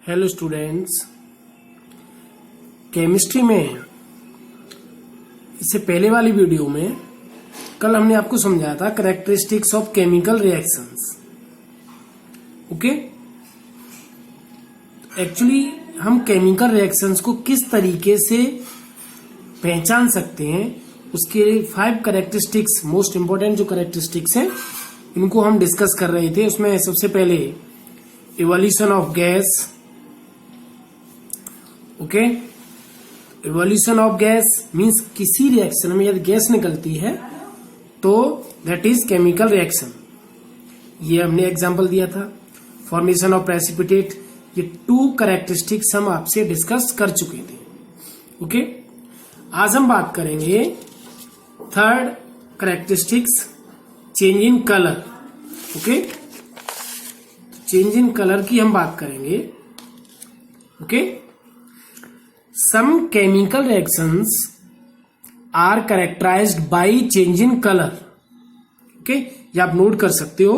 Hello students, chemistry में इससे पहले वाली वीडियो में कल हमने आपको समझाया था characteristics of chemical reactions. Okay, actually हम केमिकल रिएक्शंस को किस तरीके से पहचान सकते हैं, उसके 5 कैरेक्टरिस्टिक्स, मोस्ट इंपॉर्टेंट जो कैरेक्टरिस्टिक्स हैं इनको हम डिस्कस कर रहे थे। उसमें सबसे पहले evolution of gas. Okay, evolution of gas means किसी रिएक्शन में यदि गैस निकलती है तो दैट इज केमिकल रिएक्शन। ये हमने एग्जांपल दिया था। फॉर्मेशन ऑफ प्रेसिपिटेट, ये 2 कैरेक्टरिस्टिक्स हम आपसे डिस्कस कर चुके थे। ओके, आज हम बात करेंगे 3rd characteristics, change in colour. Okay, change in colour की हम बात करेंगे। Okay, some chemical reactions are characterized by change in color. Okay, ये आप नोट कर सकते हो,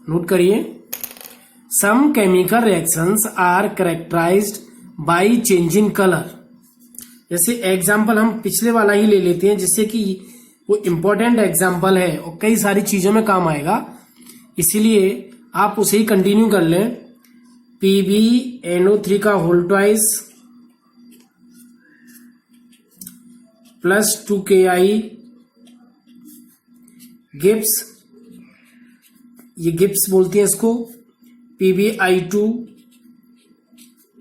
नोट करिए। some chemical reactions are characterized by change in color। जैसे एग्जाम्पल हम पिछले वाला ही ले लेते हैं, जिससे कि वो इम्पोर्टेंट एग्जाम्पल है और कई सारी चीजों में काम आएगा, इसीलिए आप उसे ही कंटिन्यू कर लें। PbNO3 का होल ट्वाइस प्लस 2Ki गिब्स, ये गिब्स बोलते हैं इसको, PbI2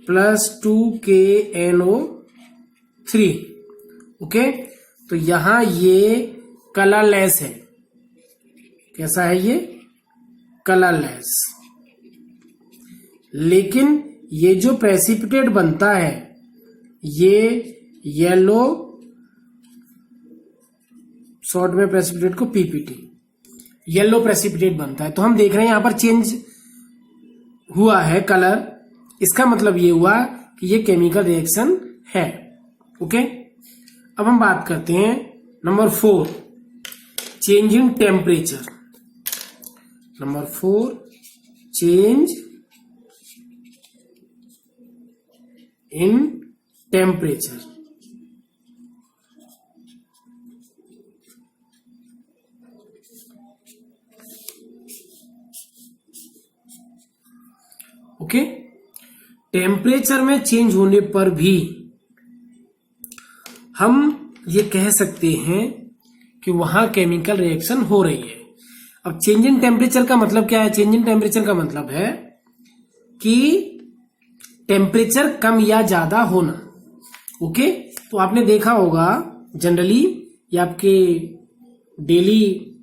प्लस 2KNO3। ओके, तो यहां ये कलरलेस है। कैसा है ये? कलरलेस। लेकिन ये जो प्रेसिपिटेट बनता है ये येलो, शॉर्ट में प्रेसिपिटेट को PPT, येलो प्रेसिपिटेट बनता है। तो हम देख रहे हैं यहां पर चेंज हुआ है कलर, इसका मतलब ये हुआ कि ये केमिकल रिएक्शन है। ओके, अब हम बात करते हैं number 4, change in temperature. Number 4, change in temperature. Okay, temperature में चेंज होने पर भी हम ये कह सकते हैं कि वहां केमिकल रिएक्शन हो रही है। अब चेंज इन टेम्परेचर का मतलब क्या है? चेंज इन टेम्परेचर का मतलब है कि टेम्परेचर कम या ज्यादा होना। ओके, तो आपने देखा होगा जनरली, या आपके डेली,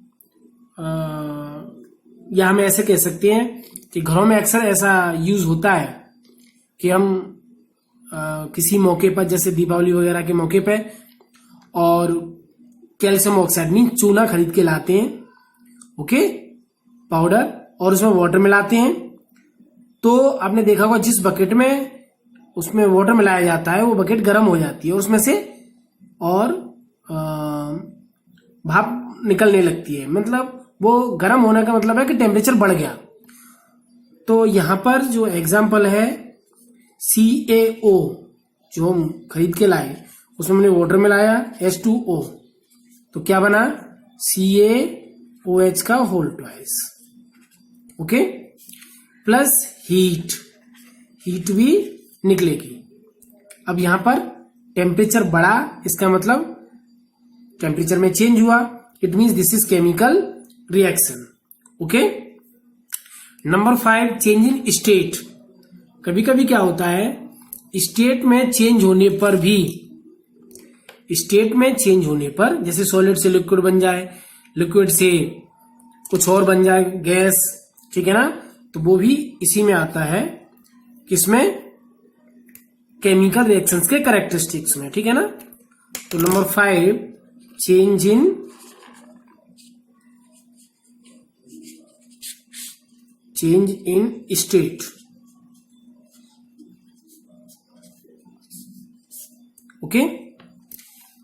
या हम ऐसे कह सकते हैं कि घरों में अक्सर ऐसा यूज होता है कि हम किसी मौके पर, जैसे दीपावली वगैरह के मौके पे, और कैल्शियम ऑक्साइड मीन चूना खरीद के लाते हैं। ओके, पाउडर, और उसमें वाटर मिलाते हैं। तो आपने देखा होगा जिस बकेट में उसमें वाटर मिलाया जाता है वो बकेट गर्म हो जाती है और उसमें से और भाप निकलने लगती है। मतलब वो गर्म होने का मतलब है कि टेम्परेचर बढ़ गया। तो यहां पर जो एग्जाम्पल है CaO, जो हम खरीद के लाए, उसमें हमने वाटर मिलाया H2O, तो क्या बना? CaOH का होल twice. Okay, plus heat, heat भी निकलेगी। अब यहां पर टेम्परेचर बढ़ा, इसका मतलब टेम्परेचर में चेंज हुआ, it means this is chemical reaction. Okay, number 5, change in state. कभी कभी क्या होता है, स्टेट में चेंज होने पर भी, स्टेट में चेंज होने पर, जैसे सॉलिड से लिक्विड बन जाए, लिक्विड से कुछ और बन जाए, गैस, ठीक है ना, तो वो भी इसी में आता है, किसमें? केमिकल रिएक्शंस के कैरेक्टरिस्टिक्स में, ठीक है ना। तो number 5, change in state. Okay,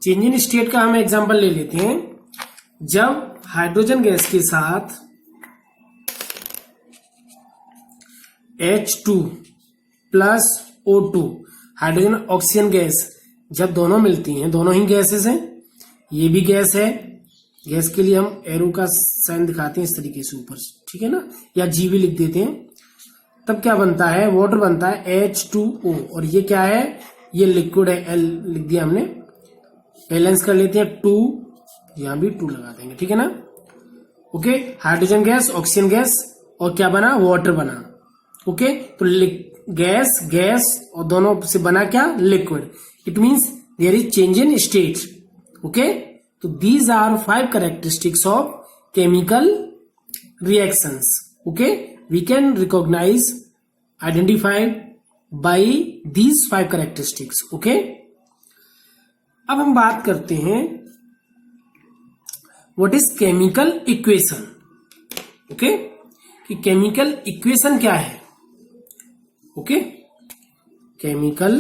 change in state का हम एग्जांपल ले लेते हैं। जब हाइड्रोजन गैस के साथ H2 plus O2, hydrogen oxygen gas जब दोनों मिलती हैं, दोनों ही गैसेस हैं, ये भी गैस है, गैस के लिए हम एरो का साइन दिखाते हैं इस तरीके से ऊपर, ठीक है ना, या जी भी लिख देते हैं, तब क्या बनता है, वाटर बनता है H2O, और ये क्या है, ये लिक्विड है, L लिख दिया हमने, बैलेंस कर लेते हैं 2, यहां भी 2 लगा देंगे, ठीक है ना। Okay, hydrogen gas, oxygen gas, और क्या बना, वाटर बना। ओके, तो गैस गैस और दोनों से बना क्या, liquid, it means there is change in state. Okay, तो these are 5 characteristics of chemical reactions. Okay, we can recognise, identify by these 5 characteristics. Okay, अब हम बात करते हैं what is chemical equation. Okay, कि केमिकल इक्वेशन क्या है। Okay, chemical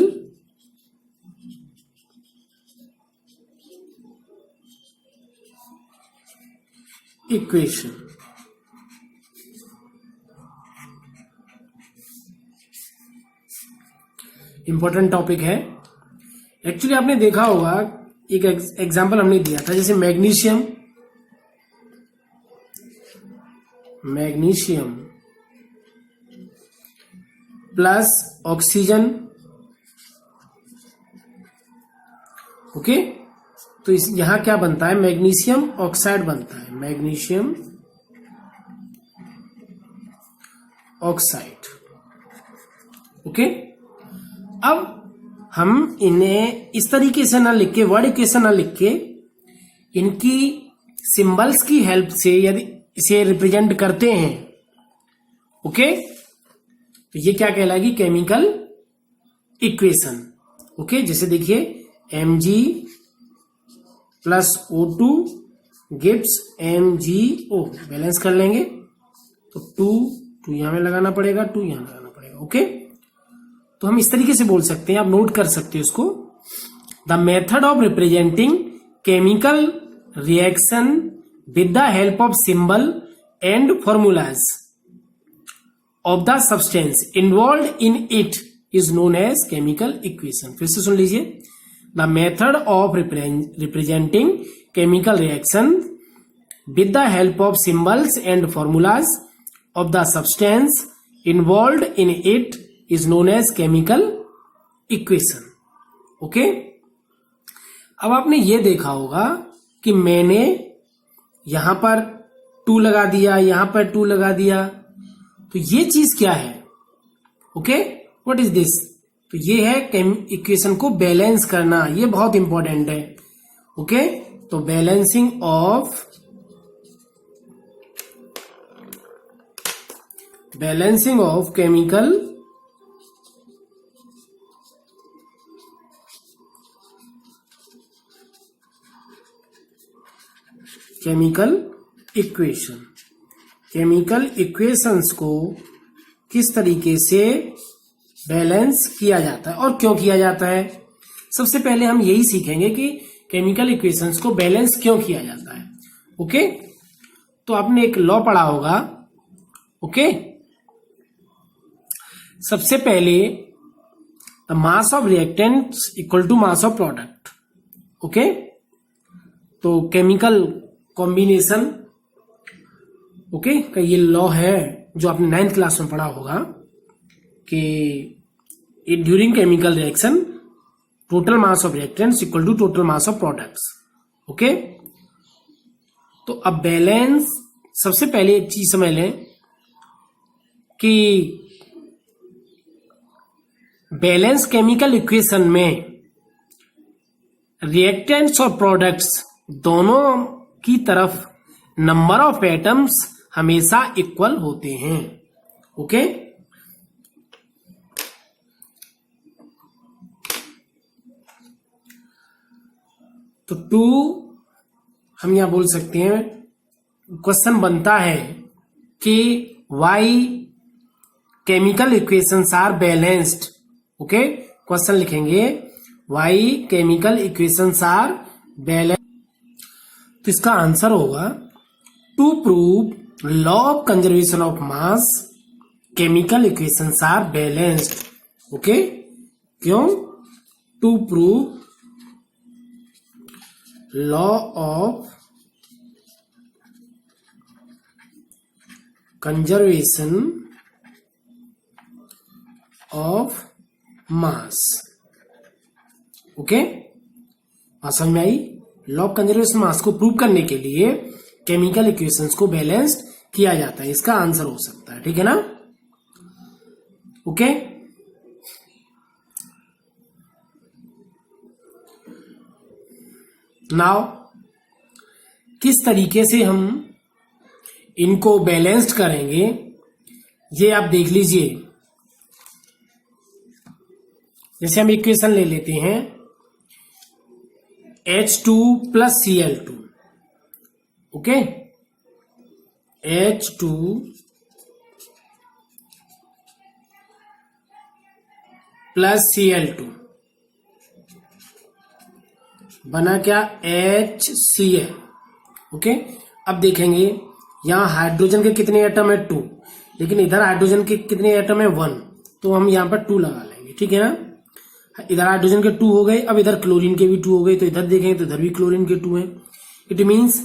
equation, important topic है। एक्चुअली आपने देखा होगा, एक एग्जांपल हमने दिया था, जैसे मैग्नीशियम प्लस ऑक्सीजन। ओके, तो इस यहां क्या बनता है, मैग्नीशियम ऑक्साइड बनता है, मैग्नीशियम ऑक्साइड। ओके, अब हम इन्हें इस तरीके से ना लिख के, वर्ड इक्वेशन ना लिख के, इनकी सिंबल्स की हेल्प से यदि इसे रिप्रेजेंट करते हैं, ओके, तो ये क्या कहलाएगी, केमिकल इक्वेशन। ओके, जैसे देखिए Mg plus O2 gives MgO, balance कर लेंगे तो 2 यहां में लगाना पड़ेगा, 2 यहां लगाना पड़ेगा। ओके, तो हम इस तरीके से बोल सकते हैं, आप नोट कर सकते हो इसको, the method of representing chemical reaction with the help of symbol and formulas of the substance involve in it is known as chemical equation. फिर से सुन लीजिए, the method of representing chemical reaction with the help of symbols and formulas of the substance involve in it is known as chemical equation. Okay, अब आपने ये देखा होगा कि मैंने यहां पर 2 लगा दिया, यहां पर 2 लगा दिया, तो ये चीज क्या है। ओके, व्हाट इज दिस, तो ये है इक्वेशन को बैलेंस करना, ये बहुत इंपॉर्टेंट है। ओके, तो balancing of chemical equation, chemical equations को किस तरीके से बैलेंस किया जाता है और क्यों किया जाता है। सबसे पहले हम यही सीखेंगे कि केमिकल इक्वेशंस को बैलेंस क्यों किया जाता है। ओके, तो आपने एक लॉ पढ़ा होगा। ओके, सबसे पहले the mass of reactants equal to mass of product. Okay, तो केमिकल कॉम्बिनेशन, ओके, का ये लॉ है जो आपने 9th क्लास में पढ़ा होगा कि during chemical reaction total mass of reactants equal to total mass of products. Okay, तो अब बैलेंस, सबसे पहले एक चीज समझ लें कि बैलेंस केमिकल इक्वेशन में रिएक्टेंट्स और प्रोडक्ट्स दोनों की तरफ नंबर ऑफ एटम्स हमेशा इक्वल होते हैं। ओके, तो 2 हम यहां बोल सकते हैं, क्वेश्चन बनता है कि why chemical equations are balanced. Okay, question लिखेंगे why chemical equations are balanced, तो इसका आंसर होगा to prove law of conservation of mass chemical equations are balanced. Okay, क्यों? To prove law of conservation of mass. Okay, समझ में आई? Law of conservation mass को prove करने के लिए केमिकल इक्वेशंस को बैलेंस्ड किया जाता है, इसका आंसर हो सकता है। ठीक है ना? ओके, नाउ किस तरीके से हम इनको बैलेंस्ड करेंगे ये आप देख लीजिए। जैसे हम इक्वेशन ले लेते हैं H2 plus Cl2। Okay, H2 plus Cl2 बना क्या? HCl। ओके, अब देखेंगे यहां हाइड्रोजन के कितने एटम है? 2, लेकिन इधर हाइड्रोजन के कितने एटम है? 1, तो हम यहां पर 2 लगा लेंगे। ठीक है ना? इधर हाइड्रोजन के 2 हो गए, अब इधर क्लोरीन के भी 2 हो गए, तो इधर देखेंगे तो इधर भी क्लोरीन के 2 हैं। It means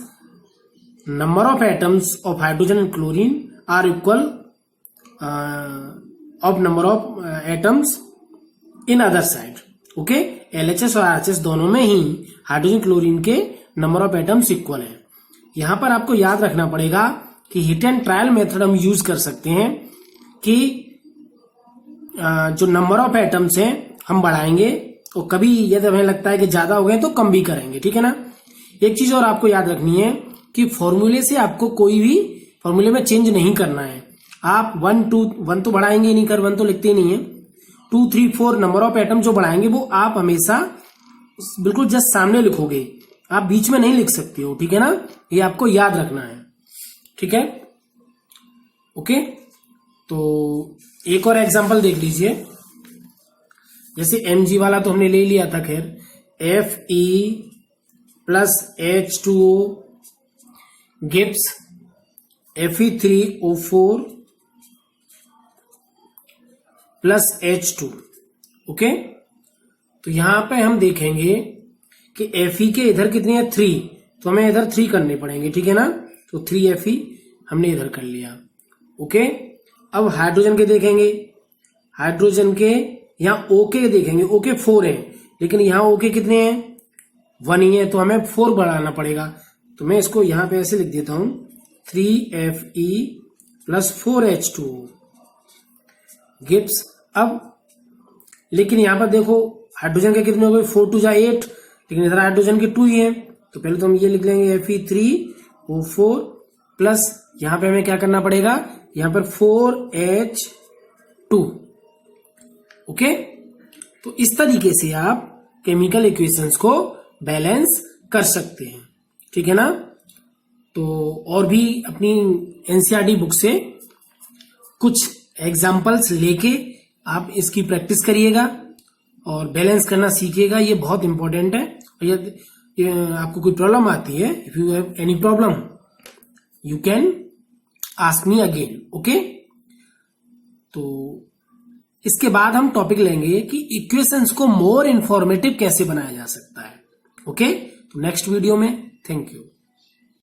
number of atoms of hydrogen and chlorine are equal of number of atoms in other side. Okay, LHS और RHS दोनों में ही हाइड्रोजन क्लोरीन के नंबर ऑफ एटम्स इक्वल है। यहां पर आपको याद रखना पड़ेगा कि हिट एंड ट्रायल मेथड हम यूज कर सकते हैं कि जो नंबर ऑफ एटम्स हैं हम बढ़ाएंगे, और कभी यदि हमें लगता है कि ज्यादा हो गए तो कम भी करेंगे। ठीक है ना? एक चीज और आपको याद रखनी है कि फॉर्मूले से आपको कोई भी फॉर्मूले में चेंज नहीं करना है। आप 1 तो बढ़ाएंगे नहीं, कर 1 तो लिखते ही नहीं है। 2, 3, 4 नंबर ऑफ एटम जो बढ़ाएंगे वो आप हमेशा बिल्कुल जस्ट सामने लिखोगे, आप बीच में नहीं लिख सकते हो। ठीक है ना? ये आपको याद रखना है। ठीक है? ओके, तो एक और एग्जांपल देख लीजिए। जैसे Mg वाला तो हमने ले लिया था, खैर Fe plus H2O gives Fe3O4 plus H2। Okay, तो यहां पे हम देखेंगे कि Fe के इधर कितनी है? 3, तो हमें इधर 3 करने पड़ेंगे। ठीक है ना? तो 3 Fe हमने इधर कर लिया। ओके, अब हाइड्रोजन के देखेंगे, हाइड्रोजन के यहां OK देखेंगे, OK 4 है, लेकिन यहां OK कितने हैं? 1 ही है, तो हमें 4 बढ़ाना पड़ेगा। तो मैं इसको यहां पे ऐसे लिख देता हूं 3Fe प्लस 4H2O गिव्स। अब लेकिन यहां पर देखो हाइड्रोजन के कितने हो गए? 4 2 8, लेकिन इधर हाइड्रोजन के 2 ही है, तो पहले तो हम ये लिख लेंगे Fe3O4 प्लस यहां पे हमें क्या करना पड़ेगा? यहां पर 4H2। ओके, तो इस तरीके से आप केमिकल इक्वेशंस को बैलेंस कर सकते हैं। ठीक है ना? तो और भी अपनी एनसीईआरटी बुक से कुछ एग्जाम्पल्स लेके आप इसकी प्रैक्टिस करिएगा और बैलेंस करना सीखिएगा। ये बहुत इंपॉर्टेंट है। और यदि आपको कोई प्रॉब्लम आती है, if you have any problem you can ask me again. Okay, तो इसके बाद हम टॉपिक लेंगे कि इक्वेशंस को मोर इंफॉर्मेटिव कैसे बनाया जा सकता है। ओके, तो नेक्स्ट वीडियो में। Thank you.